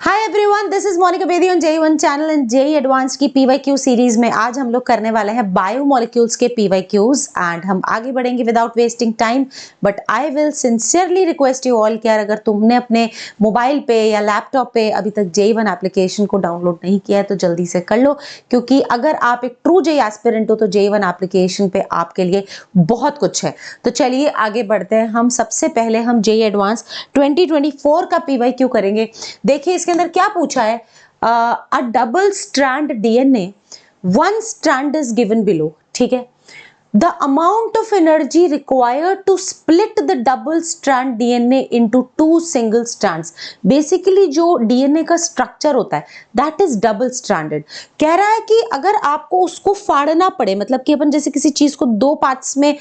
Hi everyone, this is Monica Bedi on JEE1 channel and JEE advance की PYQ series में आज हम लोग करने वाले हैं बायोमोलिक्यूल्स के PYQs एंड हम आगे बढ़ेंगे without wasting time. But I will sincerely request you all कि अगर तुमने अपने मोबाइल पे या लैपटॉप पे अभी तक JEE1 एप्लीकेशन को डाउनलोड नहीं किया है तो जल्दी से कर लो, क्योंकि अगर आप एक ट्रू JEE एस्पिरेंट हो तो JEE1 एप्लीकेशन पे आपके लिए बहुत कुछ है। तो चलिए आगे बढ़ते हैं। हम सबसे पहले हम JEE एडवांस 2024 का PYQ करेंगे। देखिए इसके अंदर क्या पूछा है, अ double strand DNA, one strand is given below. ठीक है, the amount of energy required to split the double strand DNA into two single strands। Basically जो DNA का स्ट्रक्चर होता है दैट इज डबल स्ट्रैंडेड। कह रहा है कि अगर आपको उसको फाड़ना पड़े, मतलब कि अपन जैसे किसी चीज को दो पार्ट्स में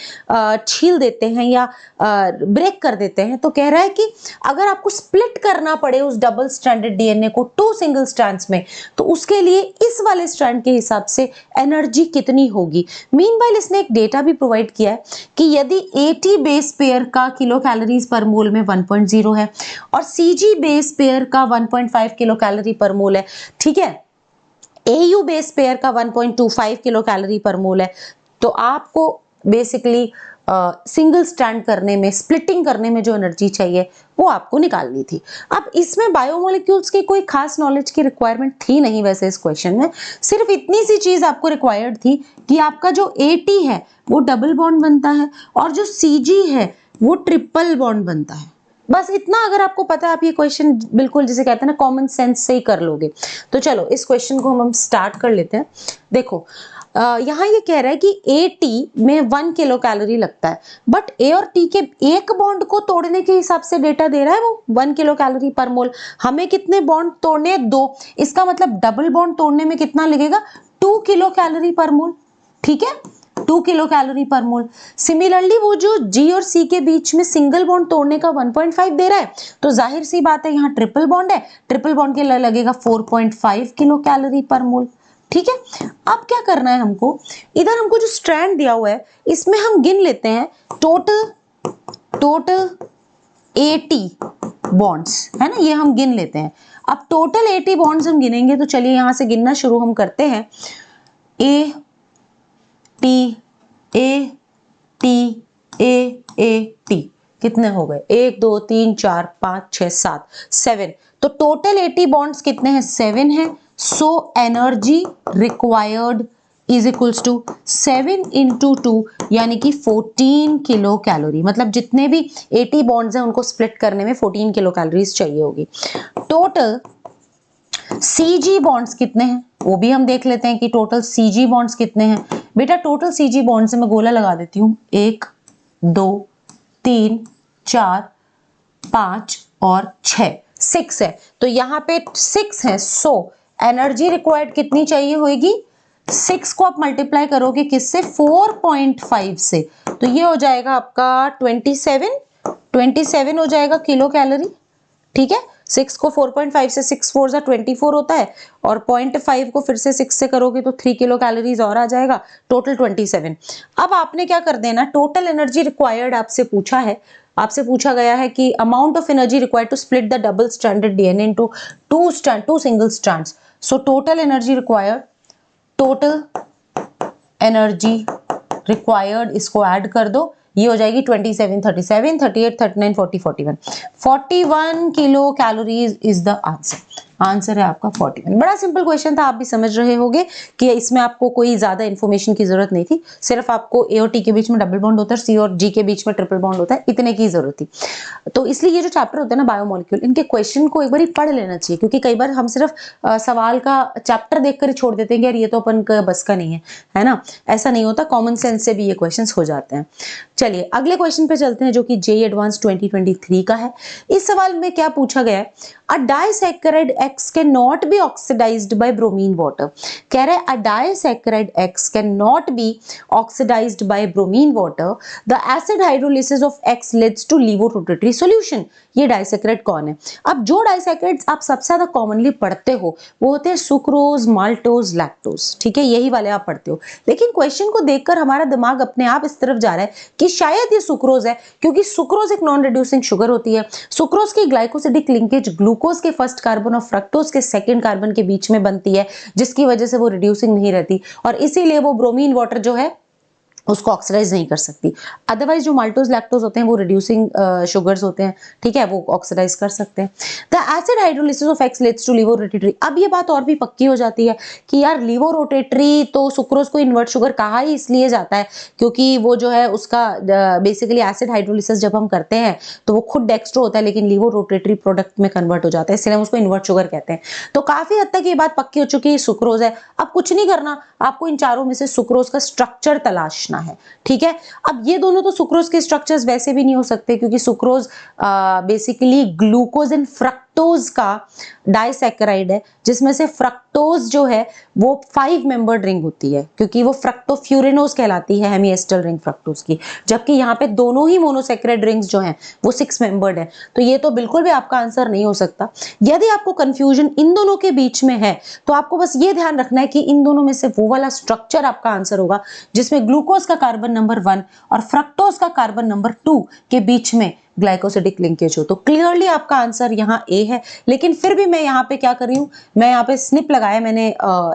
छील देते हैं या ब्रेक कर देते हैं, तो कह रहा है कि अगर आपको स्प्लिट करना पड़े उस डबल स्ट्रैंडेड DNA को टू सिंगल स्ट्रैंड्स में, तो उसके लिए इस वाले स्ट्रैंड के हिसाब से एनर्जी कितनी होगी। मीनवाइल इसने एक डेटा भी प्रोवाइड किया है कि यदि AT बेस पेयर का किलो कैलोरीज पर मोल में 1.0 है और CG बेस पेयर का 1.5 किलो कैलोरी पर मोल है, ठीक है, AU बेस पेयर का 1.25 किलो कैलोरी पर मोल है, तो आपको बेसिकली सिंगल स्ट्रैंड करने में, स्प्लिटिंग करने में जो एनर्जी चाहिए वो आपको निकालनी थी। अब इसमें बायोमोलिक्यूल्स की कोई खास नॉलेज की रिक्वायरमेंट थी नहीं वैसे इस क्वेश्चन में, सिर्फ इतनी सी चीज आपको रिक्वायर्ड थी कि आपका जो AT है वो डबल बॉन्ड बनता है और जो CG है वो ट्रिपल बॉन्ड बनता है। बस इतना अगर आपको पता है, आप ये क्वेश्चन बिल्कुल जिसे कहते हैं ना कॉमन सेंस से ही कर लोगे। तो चलो इस क्वेश्चन को हम स्टार्ट कर लेते हैं। देखो यहाँ ये कह रहा है कि AT में 1 किलो कैलोरी लगता है, बट A और T के एक बॉन्ड को तोड़ने के हिसाब से डेटा दे रहा है वो 1 किलो कैलोरी पर मोल। हमें कितने बॉन्ड तोड़ने हैं? 2। इसका मतलब डबल बॉन्ड तोड़ने में कितना लगेगा? 2 किलो कैलोरी पर मोल। ठीक है, 2 किलो कैलोरी पर मोल। सिमिलरली वो जो G और C के बीच में सिंगल बॉन्ड तोड़ने का 1.5 दे रहा है, तो जाहिर सी बात है यहाँ ट्रिपल बॉन्ड है, ट्रिपल बॉन्ड के लिए लगेगा 4.5 किलो कैलोरी पर मोल। ठीक है, अब क्या करना है हमको, इधर हमको जो स्ट्रैंड दिया हुआ है इसमें हम गिन लेते हैं टोटल 80 बॉन्ड्स, है ना, ये हम गिन लेते हैं। अब टोटल 80 बॉन्ड्स हम गिनेंगे, तो चलिए यहां से गिनना शुरू हम करते हैं। A T A T A A T कितने हो गए? 1 2 3 4 5 6 7 7। तो टोटल 80 बॉन्ड्स कितने हैं? 7 है। So energy required is equals to 7 into 2 यानी कि 14 किलो कैलोरी। मतलब जितने भी 80 बॉन्ड्स हैं उनको स्प्लिट करने में 14 किलो कैलोरीज चाहिए होगी। टोटल CG बॉन्ड्स कितने हैं वो भी हम देख लेते हैं कि टोटल CG बॉन्ड्स कितने हैं। बेटा टोटल CG बॉन्ड से मैं गोला लगा देती हूँ, 1 2 3 4 5 और 6 है। तो यहाँ पे 6 है। सो एनर्जी रिक्वायर्ड कितनी चाहिए होगी? 6 को आप मल्टीप्लाई करोगे किससे? 4.5 से, तो ये हो जाएगा आपका 27 हो जाएगा किलो कैलोरी। ठीक है, 6 को 4.5 से 6 4 जा 24 होता है और 0.5 को फिर से 6 से करोगे तो 3 किलो कैलोरीज और आ जाएगा, टोटल 27। अब आपने क्या कर देना, टोटल एनर्जी रिक्वायर्ड आपसे पूछा गया है कि amount of energy required to split the double stranded DNA into two single strands. So total energy required इसको ऐड कर दो, ये हो जाएगी 27 37 38 39 40 41 kilo calories is the answer है आपका 41। बड़ा सिंपल क्वेश्चन था, आप भी समझ रहे होंगे कि इसमें आपको कोई ज्यादा इन्फॉर्मेशन की जरूरत नहीं थी, सिर्फ आपको A और T के बीच में डबल बॉन्ड होता है, C और G के बीच में ट्रिपल बॉन्ड होता है, इतने की जरूरत थी। तो इसलिए ये जो चैप्टर होता है ना बायोमोलिक्यूल, इनके क्वेश्चन को एक बार पढ़ लेना चाहिए, क्योंकि कई बार हम सिर्फ सवाल का चैप्टर देखकर ही छोड़ देते हैं कि यार ये तो अपन का बस का नहीं है ना। ऐसा नहीं होता, कॉमन सेंस से भी ये क्वेश्चन हो जाते हैं। चलिए अगले क्वेश्चन पे चलते हैं जो कि JEE एडवांस 2023 का है। इस सवाल में क्या पूछा गया है, a disaccharide X can not be oxidised by bromine water. कह रहे हैं a disaccharide X can not be oxidised by bromine water, the acid hydrolysis of X leads to laevorotatory solution. ये डाइसैकेराइड कौन है? अब जो डाइसैकेराइड्स आप सबसे ज्यादा कॉमनली पढ़ते हो वो होते हैं सुक्रोज, माल्टोज, लैक्टोज। ठीक है, यही वाले आप पढ़ते हो। लेकिन क्वेश्चन को देखकर हमारा दिमाग अपने आप इस तरफ जा रहा है कि शायद ये सुक्रोज है, क्योंकि सुक्रोज एक नॉन रिड्यूसिंग शुगर होती है। सुक्रोज की ग्लाइकोसिडिक लिंकेज ग्लू ग्लूकोज के फर्स्ट कार्बन और फ्रक्टोज के सेकंड कार्बन के बीच में बनती है, जिसकी वजह से वो रिड्यूसिंग नहीं रहती और इसीलिए वो ब्रोमीन वाटर जो है उसको ऑक्सीडाइज नहीं कर सकती। अदरवाइज जो माल्टोज लैक्टोज होते हैं वो रिड्यूसिंग शुगर्स होते हैं, ठीक है, वो ऑक्सीडाइज कर सकते हैं। The acid hydrolysis of X leads to laevo rotatory. अब ये बात और भी पक्की हो जाती है कि यार लीवो रोटेटरी तो सुक्रोज को इन्वर्ट शुगर कहा ही इसलिए जाता है क्योंकि वो जो है उसका बेसिकली एसिड हाइड्रोलिसिस जब हम करते हैं तो वो खुद डेक्स्ट्रो होता है लेकिन लीवो रोटेटरी प्रोडक्ट में कन्वर्ट हो जाता है, इसलिए हम उसको इन्वर्ट शुगर कहते हैं। तो काफी हद तक ये बात पक्की हो चुकी है सुक्रोज है। अब कुछ नहीं करना, आपको इन चारों में से सुक्रोज का स्ट्रक्चर तलाशना है, ठीक है। अब ये दोनों तो सुक्रोज के स्ट्रक्चर्स वैसे भी नहीं हो सकते क्योंकि sucrose basically glucose and fructose का डाइसैकेराइड है, जिसमें से फ्रक्टोज जो है वो 5 मेंबर्ड रिंग होती है क्योंकि वो फ्रक्टोफ्यूरिनोज कहलाती है हेमीएस्टल रिंग फ्रक्टोज की, जबकि यहाँ पे दोनों ही मोनोसैकेराइड रिंग्स जो हैं वो 6 मेंबर्ड है। तो ये तो बिल्कुल भी आपका आंसर नहीं हो सकता। यदि आपको कंफ्यूजन इन दोनों के बीच में है तो आपको बस ये ध्यान रखना है कि इन दोनों में से वो वाला स्ट्रक्चर आपका आंसर होगा जिसमें ग्लूकोज का कार्बन नंबर 1 और फ्रक्टोज का कार्बन नंबर 2 के बीच में ग्लाइकोसिडिक लिंकेज हो। तो क्लियरली आपका आंसर यहाँ ए है। लेकिन फिर भी मैं यहाँ पे क्या कर रही हूँ, मैं यहाँ पे स्निप लगाया मैंने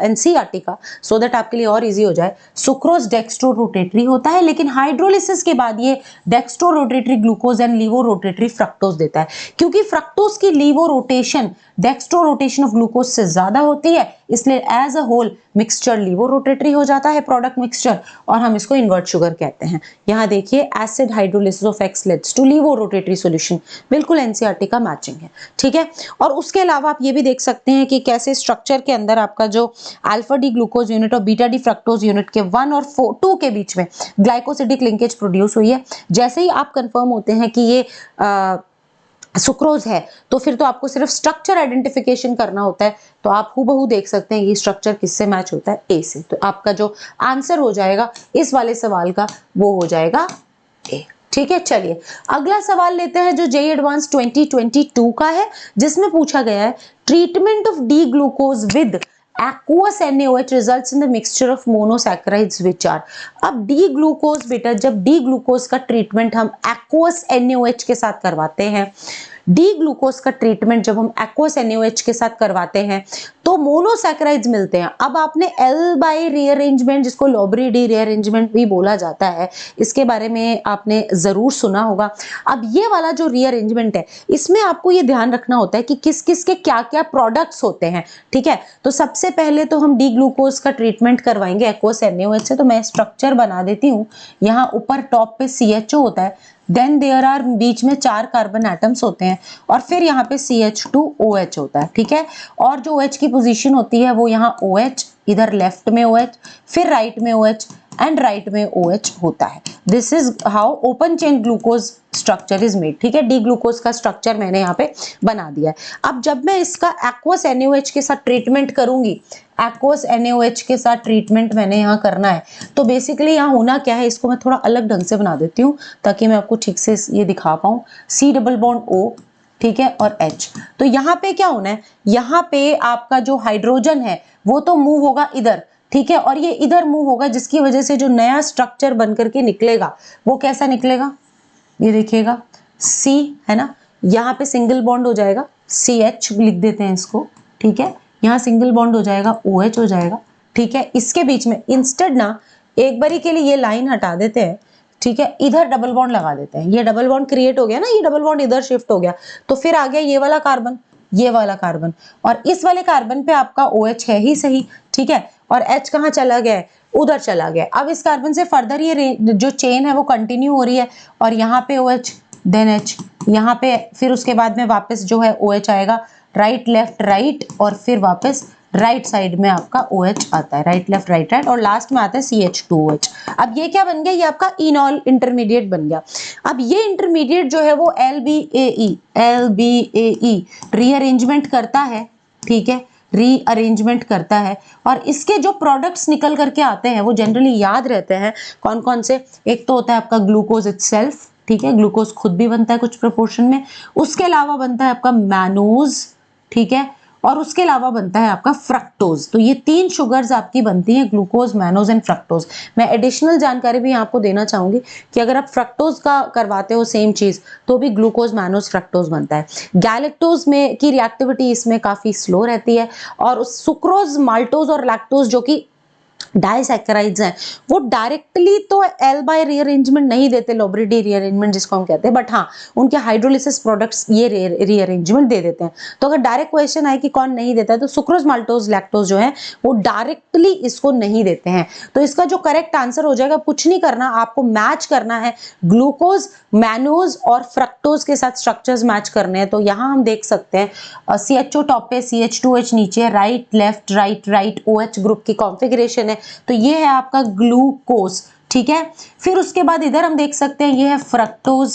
एनसीईआरटी का, सो दैट आपके लिए और इजी हो जाए। सुक्रोज डेक्स्ट्रो रोटेटरी होता है लेकिन हाइड्रोलिसिस के बाद ये dextro rotatory glucose and laevo rotatory fructose देता है क्योंकि फ्रक्टोज की laevo rotation dextro rotation of glucose से ज्यादा होती है, इसलिए as a whole mixture laevo rotatory हो जाता है प्रोडक्ट मिक्सचर और हम इसको इन्वर्ट शुगर कहते हैं। यहाँ देखिए acid hydrolysis of X leads to laevo rotatory solution, बिल्कुल एनसीईआरटी का मैचिंग है, ठीक है। और उसके अलावा आप ये भी देख सकते हैं कि कैसे स्ट्रक्चर के अंदर आपका जो अल्फा डी ग्लूकोज यूनिट और बीटा डी फ्रक्टोज यूनिट के 1 और 2 के बीच में ग्लाइकोसिडिक लिंकेज प्रोड्यूस हुई है। जैसे ही आप कंफर्म होते हैं कि ये सुक्रोज है तो फिर तो आपको सिर्फ स्ट्रक्चर आइडेंटिफिकेशन करना होता है, तो आप हूबहू देख सकते हैं ये स्ट्रक्चर किससे मैच होता है, ए से। तो आपका जो आंसर हो जाएगा इस वाले सवाल का वो हो जाएगा ए, ठीक है। चलिए अगला सवाल लेते हैं जो जेईई एडवांस 2022 का है, जिसमें पूछा गया है treatment of D glucose with aqueous NaOH results in the mixture of monosaccharides which are। अब डी ग्लूकोज बेटा, जब डी ग्लूकोज का ट्रीटमेंट हम aqueous NaOH के साथ करवाते हैं, डी ग्लूकोज का ट्रीटमेंट जब हम aqueous NaOH के साथ करवाते हैं तो मोनोसैकेराइड्स मिलते हैं। अब आपने एल बाई रीअरेंजमेंट, जिसको लोबरी डी रीअरेंजमेंट भी बोला जाता है, इसके बारे में आपने जरूर सुना होगा। अब ये वाला जो रीअरेंजमेंट है इसमें आपको ये ध्यान रखना होता है कि किस किस के क्या क्या प्रोडक्ट्स होते हैं, ठीक है। तो सबसे पहले तो हम डी ग्लूकोज का ट्रीटमेंट करवाएंगे aqueous NaOH से, तो मैं स्ट्रक्चर बना देती हूँ। यहाँ ऊपर टॉप पे CHO होता है, देन देयर आर बीच में 4 कार्बन एटम्स होते हैं और फिर यहाँ पे CH2OH होता है, ठीक है। और जो OH की पोजीशन होती है वो यहाँ OH, इधर लेफ्ट में OH, फिर राइट में OH एंड राइट में OH होता है। This is how open chain glucose structure is made, ठीक है। डी ग्लूकोज का स्ट्रक्चर मैंने यहाँ पे बना दिया है। अब जब मैं इसका aqueous NaOH के साथ ट्रीटमेंट करूंगी, aqueous NaOH के साथ ट्रीटमेंट मैंने यहाँ करना है, तो बेसिकली यहाँ होना क्या है, इसको मैं थोड़ा अलग ढंग से बना देती हूँ ताकि मैं आपको ठीक से ये दिखा पाऊँ। C डबल बॉन्ड O, ठीक है, और H। तो यहाँ पे क्या होना है, यहाँ पे आपका जो हाइड्रोजन है वो तो मूव होगा इधर, ठीक है, और ये इधर मूव होगा, जिसकी वजह से जो नया स्ट्रक्चर बन करके निकलेगा वो कैसा निकलेगा, ये देखिएगा C है ना, यहाँ पे सिंगल बॉन्ड हो जाएगा, CH लिख देते हैं इसको, ठीक है। यहाँ सिंगल बॉन्ड हो जाएगा, OH हो जाएगा, ठीक है। इसके बीच में इंस्टेड ना एक बारी के लिए ये लाइन हटा देते हैं, ठीक है, इधर डबल बॉन्ड लगा देते हैं। ये डबल बॉन्ड क्रिएट हो गया ना, ये डबल बॉन्ड इधर शिफ्ट हो गया, तो फिर आ गया ये वाला कार्बन, ये वाला कार्बन, और इस वाले कार्बन पे आपका OH है ही सही, ठीक है, और H कहाँ चला गया है, उधर चला गया। अब इस कार्बन से फर्दर ये जो चेन है वो कंटिन्यू हो रही है और यहाँ पे OH देन H, यहाँ पे फिर उसके बाद में वापस जो है OH आएगा, राइट लेफ्ट राइट, और फिर वापस राइट साइड में आपका OH आता है, राइट लेफ्ट राइट राइट, और लास्ट में आता है CH2OH। अब ये क्या बन गया, ये आपका इनॉल इंटरमीडिएट बन गया। अब ये इंटरमीडिएट जो है वो LBAE रीअरेंजमेंट करता है, ठीक है, रीअरेंजमेंट करता है, और इसके जो प्रोडक्ट्स निकल करके आते हैं वो जनरली याद रहते हैं कौन कौन से। एक तो होता है आपका ग्लूकोज इटसेल्फ, ठीक है, ग्लूकोज खुद भी बनता है कुछ प्रोपोर्शन में, उसके अलावा बनता है आपका मैनोज, ठीक है, और उसके अलावा बनता है आपका फ्रक्टोज। तो ये 3 शुगर्स आपकी बनती हैं, ग्लूकोज, मैनोज एंड फ्रक्टोज। मैं एडिशनल जानकारी भी आपको देना चाहूंगी कि अगर आप फ्रक्टोज का करवाते हो सेम चीज तो भी ग्लूकोज, मैनोज, फ्रक्टोज बनता है। गैलेक्टोज में की रिएक्टिविटी इसमें काफी स्लो रहती है, और सुक्रोज, माल्टोज और लैक्टोज जो कि डाइसैकेराइड्स हैं, वो डायरेक्टली तो एल बाय रीअरेंजमेंट नहीं देते, लोब्रिडी रीअरेंजमेंट जिसको हम कहते हैं, बट हाँ उनके हाइड्रोलिसिस प्रोडक्ट्स ये रीअरेंजमेंट दे देते हैं। तो अगर डायरेक्ट क्वेश्चन आए कि कौन नहीं देता है, तो सुक्रोज, माल्टोज, लैक्टोज जो है वो डायरेक्टली इसको नहीं देते हैं। तो इसका जो करेक्ट आंसर हो जाएगा, कुछ नहीं करना, आपको मैच करना है ग्लूकोज, मैनोज और फ्रक्टोज के साथ स्ट्रक्चर्स मैच करने हैं। तो यहाँ हम देख सकते हैं CHO टॉप पे, CH2H नीचे, right left right right OH group की कॉन्फ़िगरेशन है। तो ये है आपका ग्लूकोज, ठीक है। फिर उसके बाद इधर हम देख सकते हैं ये है फ्रक्टोज,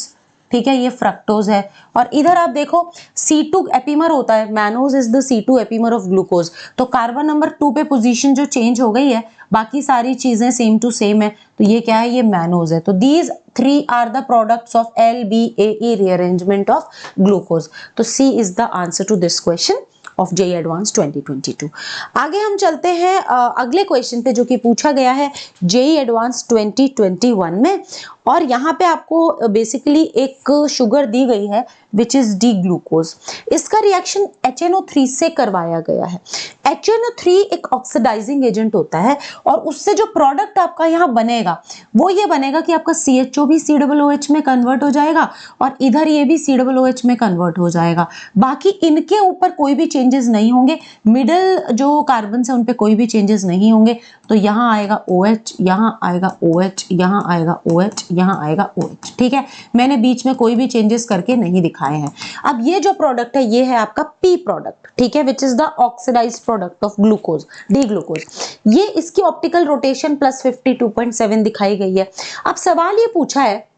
ठीक है, ये फ्रक्टोज है। और इधर आप देखो C2 एपीमर होता है, mannose is the C2 epimer of glucose. तो कार्बन नंबर 2 पे पोजीशन जो चेंज हो गई है, बाकी सारी चीजें सेम टू सेम है। तो ये क्या है, ये मैनोज है। तो these 3 are the products of LBAE rearrangement of glucose. तो C is the answer to this question of JEE advance 2022। आगे हम चलते हैं अगले क्वेश्चन पे, जो कि पूछा गया है JEE एडवांस 2021 में। और यहाँ पे आपको बेसिकली एक शुगर दी गई है विच इज डी ग्लूकोज। इसका रिएक्शन HNO3 से करवाया गया है। HNO3 एक ऑक्सीडाइजिंग एजेंट होता है, और उससे जो प्रोडक्ट आपका यहाँ बनेगा वो ये बनेगा कि आपका CHO भी COOH में कन्वर्ट हो जाएगा, और इधर ये भी COOH में कन्वर्ट हो जाएगा। बाकी इनके ऊपर कोई भी चेंजेस नहीं होंगे, मिडिल जो कार्बन है उन पे कोई भी चेंजेस नहीं होंगे। तो यहाँ आएगा OH, यहाँ आएगा OH, यहाँ आएगा OH, यहाँ आएगा OH, ठीक है। मैंने बीच में कोई भी चेंजेस करके नहीं दिखाए हैं। अब ये जो प्रोडक्ट है ये है आपका P प्रोडक्ट, ठीक है, which is the oxidised product of glucose, D glucose. ये इसकी ऑप्टिकल रोटेशन +52.7 दिखाई गई है। अब सवाल ये पूछा है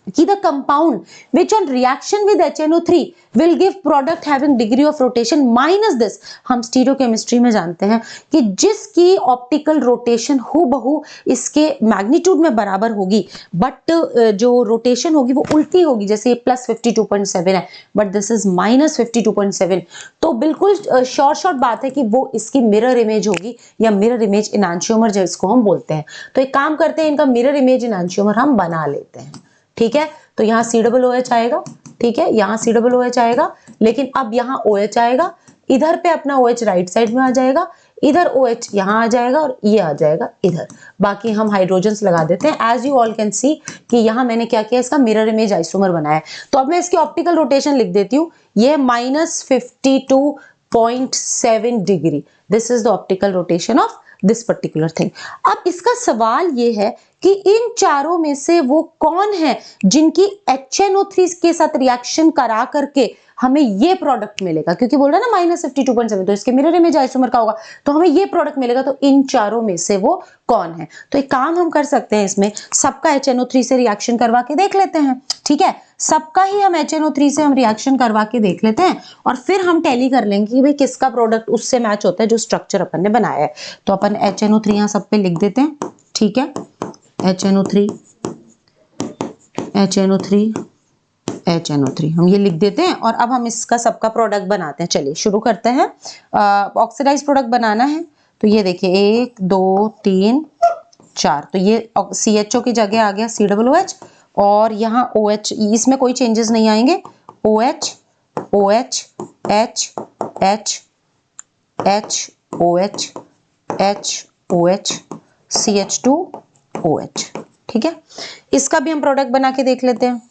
कि the compound which on reaction with HNO3 will give product having degree of rotation minus this। हम स्टीरियोकेमिस्ट्री में जानते हैं कि जिसकी ऑप्टिकल रोटेशन हूबहू इसके मैग्नीट्यूड में बराबर होगी, बट जो रोटेशन होगी वो उल्टी होगी, जैसे ये +52.7 है बट दिस इज -52.7। तो बिल्कुल शॉर्ट बात है कि वो इसकी मिरर इमेज होगी, या मिरर इमेज इनांशियोमर जिसको हम बोलते हैं। तो एक काम करते हैं, इनका मिरर इमेज इनांशियोमर हम बना लेते हैं, ठीक है। तो यहाँ COOH आएगा, ठीक है, यहाँ COOH आएगा, लेकिन अब यहाँ OH आएगा, इधर पे अपना OH राइट साइड में आ जाएगा, इधर OH यहाँ आ जाएगा, और ये आ जाएगा इधर। बाकी हम हाइड्रोजन्स लगा देते हैं। As you all can see कि यहाँ मैंने क्या किया, इसका मिरर इमेज आइसोमर बनाया है। तो अब मैं इसकी ऑप्टिकल रोटेशन लिख देती हूँ, ये -52.7 degree. This is the optical rotation of this particular thing. अब इसका सवाल ये है कि इन चारों में से वो कौन है जिनकी HNO3 के साथ रिएक्शन करा करके हमें ये प्रोडक्ट मिलेगा, क्योंकि बोल रहा है ना -52.7, तो इसके मिरर इमेज आइसोमर का होगा, तो हमें ये प्रोडक्ट मिलेगा। तो इन चारों में से वो कौन है? तो एक काम हम कर सकते हैं, इसमें सबका HNO3 से रिएक्शन करवा के देख लेते हैं, ठीक है। सबका ही हम HNO3 से हम रिएक्शन करवा के देख लेते हैं, और फिर हम टैली कर लेंगे कि भाई किसका प्रोडक्ट उससे मैच होता है जो स्ट्रक्चर अपन ने बनाया है। तो अपन HNO3 यहाँ सब पे लिख देते हैं, ठीक है। HNO3 हम ये लिख देते हैं, और अब हम इसका सबका प्रोडक्ट बनाते हैं। चलिए शुरू करते हैं। ऑक्सीडाइज प्रोडक्ट बनाना है, तो ये देखिए 1 2 3 4, तो ये CHO की जगह आ गया COOH, और यहाँ OH, इसमें कोई चेंजेस नहीं आएंगे। OH OH H H H OH H OH CH2OH, ठीक है। इसका भी हम प्रोडक्ट बना के देख लेते हैं।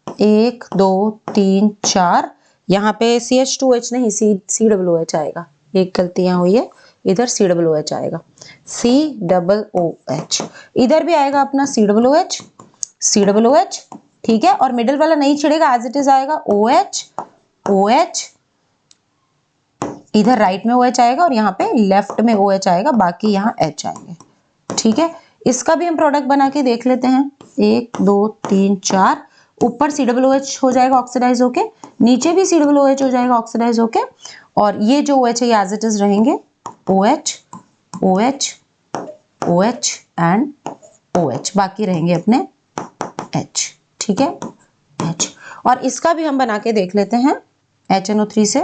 1 2 3 4, यहाँ पे CH2H नहीं COOH आएगा, एक गलती यहाँ हुई है, इधर COOH आएगा, COOH। इधर भी आएगा अपना COOH, ठीक है। और मिडिल वाला नहीं छिड़ेगा, एज इट इज आएगा OH OH, इधर राइट में OH आएगा, और यहाँ पे लेफ्ट में OH आएगा, बाकी यहाँ H आएंगे, ठीक है। इसका भी हम प्रोडक्ट बना के देख लेते हैं। 1 2 3 4, ऊपर COOH हो जाएगा ऑक्सीडाइज होके, नीचे भी COOH हो जाएगा ऑक्सीडाइज होके, और ये जो OH है ये एज इट इज रहेंगे, OH OH OH and OH, बाकी रहेंगे अपने H, ठीक है, H। और इसका भी हम बना के देख लेते हैं HNO3 से।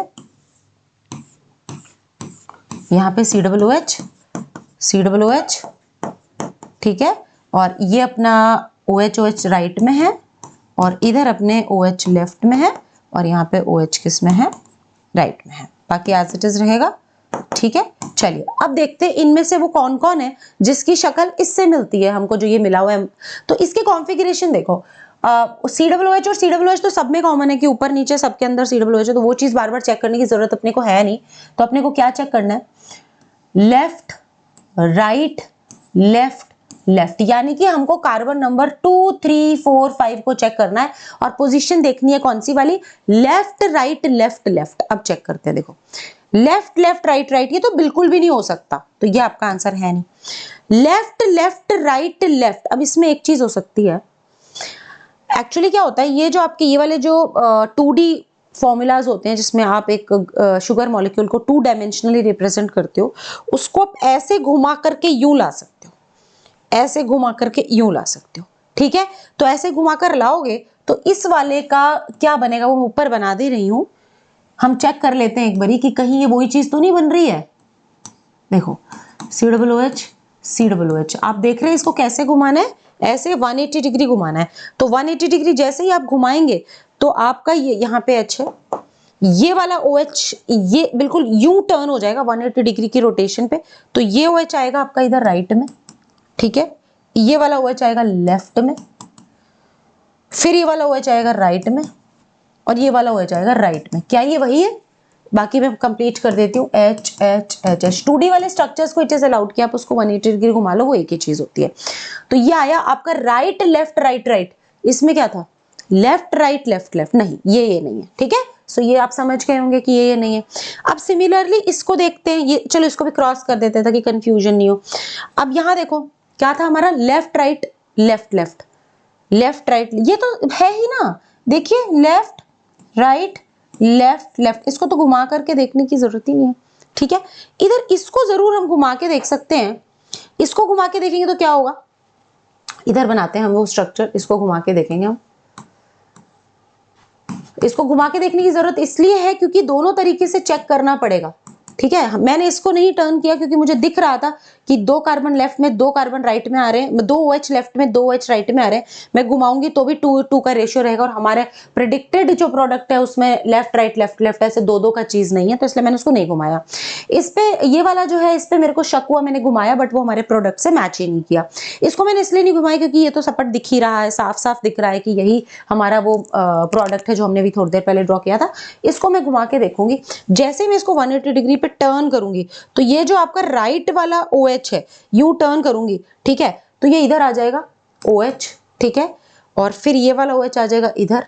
यहाँ पे COOH, ठीक है, और ये अपना OH राइट में है और इधर अपने OH लेफ्ट में है और यहाँ पे OH किस में है, राइट में है। बाकी एज इट इज रहेगा, ठीक है। चलिए अब देखते हैं इनमें से वो कौन कौन है जिसकी शक्ल इससे मिलती है हमको, जो ये मिला हुआ है। तो इसके कॉन्फ़िगरेशन देखो, COOH और COOH तो सब में कॉमन है कि ऊपर नीचे सबके अंदर COOH है, तो वो चीज बार बार चेक करने की जरूरत अपने को है नहीं। तो अपने को क्या चेक करना है, लेफ्ट राइट लेफ्ट लेफ्ट, यानी कि हमको कार्बन नंबर 2 3 4 5 को चेक करना है और पोजीशन देखनी है कौन सी वाली, लेफ्ट राइट लेफ्ट लेफ्ट। अब चेक करते हैं, देखो लेफ्ट लेफ्ट राइट राइट, ये तो बिल्कुल भी नहीं हो सकता, तो ये आपका आंसर है नहीं। लेफ्ट लेफ्ट राइट लेफ्ट, अब इसमें एक चीज हो सकती है, एक्चुअली क्या होता है, ये जो आपके ये वाले जो 2D फॉर्मूलाज होते हैं जिसमें आप एक शुगर मॉलिक्यूल को 2 डायमेंशनली रिप्रेजेंट करते हो, उसको आप ऐसे घुमा करके यूं ला सकते हो, ऐसे घुमा करके यूं ला सकते हो, ठीक है। तो ऐसे घुमा कर लाओगे तो इस वाले का क्या बनेगा, वो ऊपर बना दे रही हूं, हम चेक कर लेते हैं एक बारी कि कहीं ये वही चीज तो नहीं बन रही है। देखो COOH, आप देख रहे हैं इसको कैसे घुमाना है, ऐसे 180 डिग्री घुमाना है। तो 180 डिग्री जैसे ही आप घुमाएंगे तो आपका ये यहाँ पे H है, ये वाला OH ये बिल्कुल यूं टर्न हो जाएगा 180 डिग्री की रोटेशन पे। तो ये OH आएगा आपका इधर राइट में, ठीक है, ये वाला OH आएगा लेफ्ट में, फिर ये वाला OH आएगा राइट में और ये वाला OH आएगा राइट में। क्या ये वही है? बाकी मैं कंप्लीट कर देती हूँ, H 2D वाले स्ट्रक्चर्स को इट इज अलाउड कि आप उसको 180 डिग्री घुमा लो, वो एक ही चीज होती है। तो ये आया आपका राइट लेफ्ट राइट राइट। इसमें क्या था, लेफ्ट राइट लेफ्ट लेफ्ट, नहीं ये नहीं है, ठीक है। सो ये आप समझ गए होंगे कि ये नहीं है। अब सिमिलरली इसको देखते हैं, ये चलो इसको भी क्रॉस कर देते हैं ताकि कंफ्यूजन नहीं हो। अब यहाँ देखो क्या था हमारा, left right left left left right, ये तो है ही ना, देखिए लेफ्ट राइट लेफ्ट लेफ्ट, इसको तो घुमा करके देखने की जरूरत ही नहीं है, ठीक है। इधर इसको जरूर हम घुमा के देख सकते हैं, इसको घुमा के देखेंगे तो क्या होगा, इधर बनाते हैं हम वो स्ट्रक्चर, इसको घुमा के देखेंगे हम। इसको घुमा के देखने की जरूरत इसलिए है क्योंकि दोनों तरीके से चेक करना पड़ेगा, ठीक है। मैंने इसको नहीं टर्न किया क्योंकि मुझे दिख रहा था कि 2 कार्बन लेफ्ट में 2 कार्बन राइट में आ रहे हैं, 2 OH लेफ्ट में 2 OH राइट में आ रहे हैं। मैं घुमाऊंगी तो भी 2 का रेशियो रहेगा और हमारे प्रेडिक्टेड जो प्रोडक्ट है उसमें लेफ्ट राइट ऐसे 2 का चीज नहीं है, तो इसलिए मैंने उसको नहीं घुमाया। इस पे ये वाला जो है, इस पे मेरे को शक हुआ, मैंने घुमाया बट वो हमारे प्रोडक्ट से मैच ही नहीं किया। इसको मैंने इसलिए नहीं घुमाया क्योंकि ये तो सपट दिख ही रहा है, साफ साफ दिख रहा है कि यही हमारा वो प्रोडक्ट है जो हमने भी थोड़ी देर पहले ड्रॉ किया था। इसको मैं घुमा के देखूंगी, जैसे मैं इसको 180 डिग्री पे टर्न करूंगी तो ये जो आपका राइट वाला OH है, यू टर्न करूंगी, ठीक है, तो ये इधर आ जाएगा OH, ठीक है, और फिर ये वाला OH आ जाएगा इधर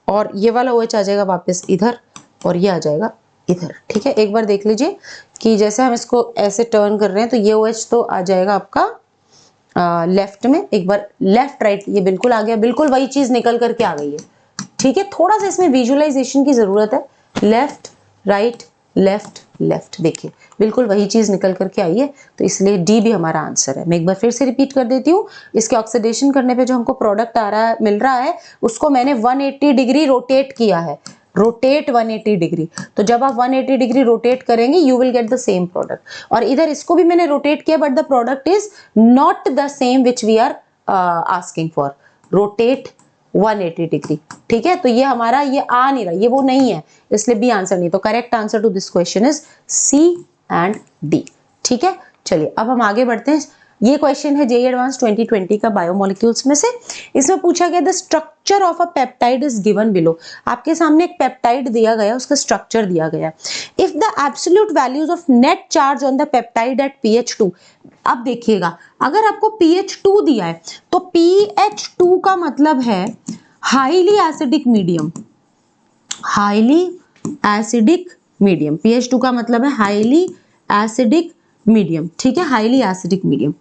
और ये वाला OH आ जाएगा वापस इधर और ये आ जाएगा इधर, ठीक है। एक बार देख लीजिए कि जैसे हम इसको ऐसे टर्न कर रहे हैं तो ये OH तो आ जाएगा आपका लेफ्ट में, एक बार लेफ्ट राइट, ये बिल्कुल आ गया, बिल्कुल वही चीज निकल करके आ गई है, ठीक है। थोड़ा सा इसमें विजुअलाइजेशन की जरूरत है, लेफ्ट राइट लेफ्ट लेफ्ट, देखिए बिल्कुल वही चीज निकल करके आई है, तो इसलिए डी भी हमारा आंसर है। मैं एक बार फिर से रिपीट कर देती हूँ, इसके ऑक्सीडेशन करने पे जो हमको प्रोडक्ट आ रहा है, मिल रहा है, उसको मैंने 180 डिग्री रोटेट किया है, रोटेट 180 डिग्री। तो जब आप 180 डिग्री रोटेट करेंगे you will get the same product. और इधर इसको भी मैंने रोटेट किया but the product is not the same which we are asking for, rotate 180 degree, ठीक है। तो ये हमारा ये आ नहीं रहा, ये वो नहीं है, इसलिए बी आंसर नहीं। तो correct answer to this question is C and D, ठीक है। चलिए अब हम आगे बढ़ते हैं। ये क्वेश्चन है जेईई एडवांस 2020 का बायोमोलिक्यूल्स में से। इसमें पूछा गया the structure of a peptide is given below. आपके सामने एक पेप्टाइड दिया गया, उसका स्ट्रक्चर दिया गया। If the absolute values of net charge on the peptide at pH2, अब देखिएगा अगर आपको pH2 दिया है तो pH2 का मतलब है highly acidic medium, highly acidic medium, pH2 का मतलब है हाईली एसिडिक मीडियम, ठीक है, हाईली एसिडिक मीडियम।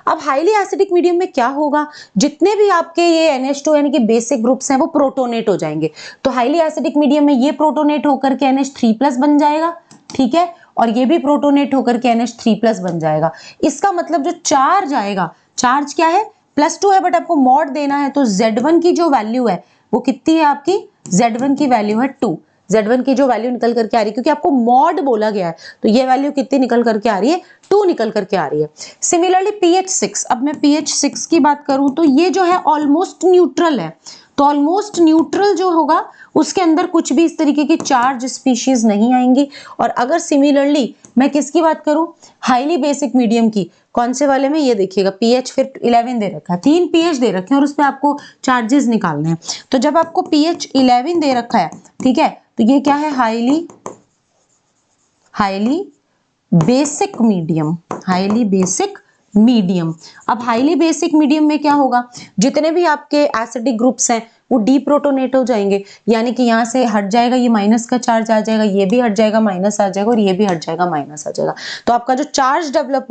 अब हाईली एसिडिक मीडियम में क्या होगा, जितने भी आपके ये NH2 यानी कि बेसिक ग्रुप्स हैं वो प्रोटोनेट हो जाएंगे। तो हाईली एसिडिक मीडियम में ये प्रोटोनेट होकर के NH3+ बन जाएगा, ठीक है, और ये भी प्रोटोनेट होकर के NH3+ बन जाएगा। इसका मतलब जो चार्ज आएगा, चार्ज क्या है, +2 है बट आपको मॉड देना है, तो Z1 की जो वैल्यू है वो कितनी है आपकी, Z1 की वैल्यू है 2, Z1 की जो वैल्यू निकल करके आ रही है, क्योंकि आपको मॉड बोला गया है तो ये वैल्यू कितनी निकल करके आ रही है, 2 निकल करके आ रही है। सिमिलरली pH 6, अब मैं pH 6 की बात करूं तो ये जो है ऑलमोस्ट न्यूट्रल है, तो ऑलमोस्ट न्यूट्रल जो होगा उसके अंदर कुछ भी इस तरीके की चार्ज स्पीशीज नहीं आएंगी। और अगर सिमिलरली मैं किसकी बात करूं, हाईली बेसिक मीडियम की, कौन से वाले में, ये देखिएगा pH फिर 11 दे रखा है, 3 pH दे रखे हैं और उस पर आपको चार्जेस निकालने हैं। तो जब आपको pH 11 दे रखा है, ठीक है, तो ये क्या है, highly basic medium, highly basic medium. अब हाईली बेसिक मीडियम में क्या होगा, जितने भी आपके एसिडिक ग्रुप्स हैं वो डीप्रोटोनेट हो जाएंगे, यानी कि यहाँ से हट जाएगा, ये माइनस का चार्ज आ जाएगा, ये भी हट जाएगा, माइनस आ जाएगा, और ये भी हट जाएगा, माइनस आ जाएगा। तो आपका जो चार्ज डेवलप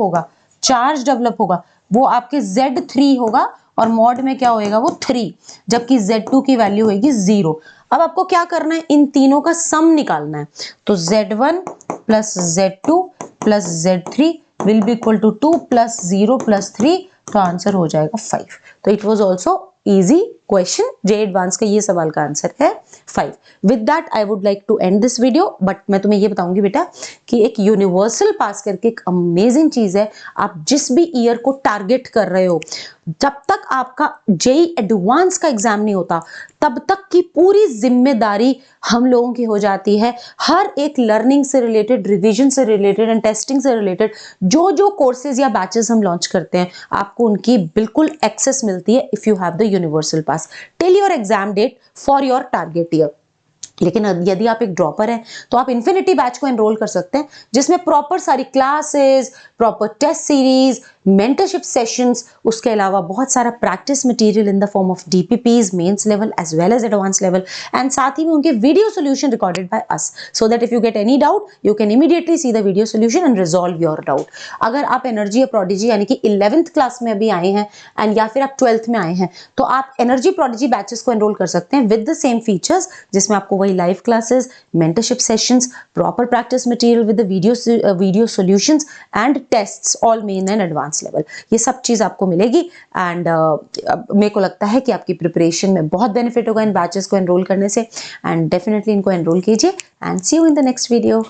होगा वो आपके Z3 होगा और मॉड में क्या होएगा, वो 3, जबकि Z2 की वैल्यू होगी 0। अब आपको क्या करना है, इन तीनों का सम निकालना है। तो Z1 plus Z2 plus Z3 will be equal to 2 plus 0 plus 3, तो आंसर हो जाएगा 5। तो it was also easy question, J advance का ये सवाल का आंसर है 5। With that I would like to end this video, but मैं तुम्हें ये बताऊंगी बेटा कि एक यूनिवर्सल पास करके एक अमेजिंग चीज है, आप जिस भी ईयर को टारगेट कर रहे हो, जब तक आपका जेई एडवांस का एग्जाम नहीं होता तब तक की पूरी जिम्मेदारी हम लोगों की हो जाती है। हर एक लर्निंग से रिलेटेड, रिवीजन से रिलेटेड एंड टेस्टिंग से रिलेटेड जो जो कोर्सेज या बैचेस हम लॉन्च करते हैं, आपको उनकी बिल्कुल एक्सेस मिलती है if you have the universal pass till your exam date for your target year. लेकिन यदि आप एक ड्रॉपर हैं तो आप इन्फिनिटी बैच को एनरोल कर सकते हैं, जिसमें प्रॉपर सारी classes, proper test series, mentorship sessions, उसके अलावा बहुत सारा practice material in the form of DPPs, mains level as well as advance level, and साथ ही में उनके video solution recorded by us, so that if you get any doubt you can immediately see the video solution and resolve your doubt. अगर आप energy या prodigy यानी कि 11th class में अभी आए हैं एंड या फिर आप 12th में आए हैं, तो आप एनर्जी प्रोडिजी बैचेस को एनरोल कर सकते हैं विद द सेम फीचर्स, जिसमें आपको वही live classes, mentorship sessions, proper practice material with the video solutions and tests, all main and advance level, ये सब चीज आपको मिलेगी। एंड मेरे को लगता है कि आपकी प्रिपरेशन में बहुत बेनिफिट होगा इन बैचेस को एनरोल करने से, एंड डेफिनेटली इनको एनरोल कीजिए and see you in the next video.